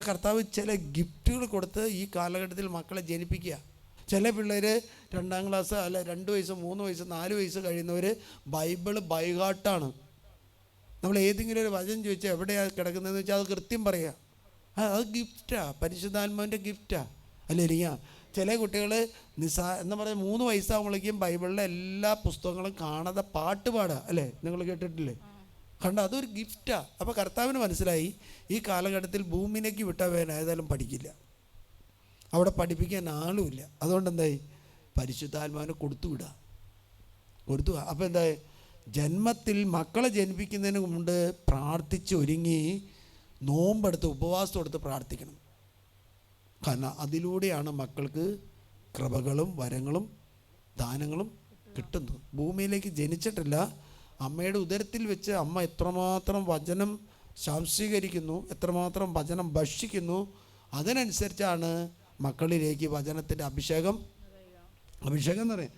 കർത്താവ് ചില ഗിഫ്റ്റുകൾ കൊടുത്ത് ഈ കാലഘട്ടത്തിൽ മക്കളെ ജനിപ്പിക്കുക. ചില പിള്ളേർ 2ാം ക്ലാസ് അല്ല 2 വയസ്സ് 3 വയസ്സ് 4 വയസ്സ് കഴിയുന്നവർ ബൈബിള് ബൈഹാർട്ടാണ്. നമ്മൾ ഏതെങ്കിലും ഒരു വചനം ചോദിച്ചാൽ എവിടെയാണ് കിടക്കുന്നതെന്ന് വെച്ചാൽ അത് കൃത്യം പറയുക. അത് ഗിഫ്റ്റാണ്, പരിശുദ്ധാത്മാവിൻ്റെ ഗിഫ്റ്റാണ്. അല്ലേരിയ ചില കുട്ടികൾ എന്താ പറയുക 3 വയസ്സാകുമ്പോഴേക്കും ബൈബിളിലെ എല്ലാ പുസ്തകങ്ങളും കാണാതെ പാട്ട് പാടുക. അല്ലേ, നിങ്ങൾ കേട്ടിട്ടില്ലേ? കണ്ട, അതൊരു ഗിഫ്റ്റാണ്. അപ്പോൾ കർത്താവിന് മനസ്സിലായി ഈ കാലഘട്ടത്തിൽ ഭൂമിയിലേക്ക് വിട്ടവൻ ഏതായാലും പഠിക്കില്ല, അവിടെ പഠിപ്പിക്കാൻ ആളുമില്ല. അതുകൊണ്ട് എന്തായി, പരിശുദ്ധാത്മാവിനെ കൊടുത്തു. അപ്പോൾ എന്തായി, ജന്മത്തിൽ മക്കളെ ജനിപ്പിക്കുന്നതിന് മുമ്പ് പ്രാർത്ഥിച്ച് ഒരുങ്ങി നോമ്പെടുത്ത് ഉപവാസമെടുത്ത് പ്രാർത്ഥിക്കണം. കാരണം അതിലൂടെയാണ് മക്കൾക്ക് കൃപകളും വരങ്ങളും ദാനങ്ങളും കിട്ടുന്നത്. ഭൂമിയിലേക്ക് ജനിച്ചിട്ടില്ല, അമ്മയുടെ ഉദരത്തിൽ വെച്ച് അമ്മ എത്രമാത്രം വചനം ശാംശീകരിക്കുന്നു, എത്രമാത്രം വചനം ഭക്ഷിക്കുന്നു, അതിനനുസരിച്ചാണ് മക്കളിലേക്ക് വചനത്തിൻ്റെ അഭിഷേകം എന്ന് പറയും.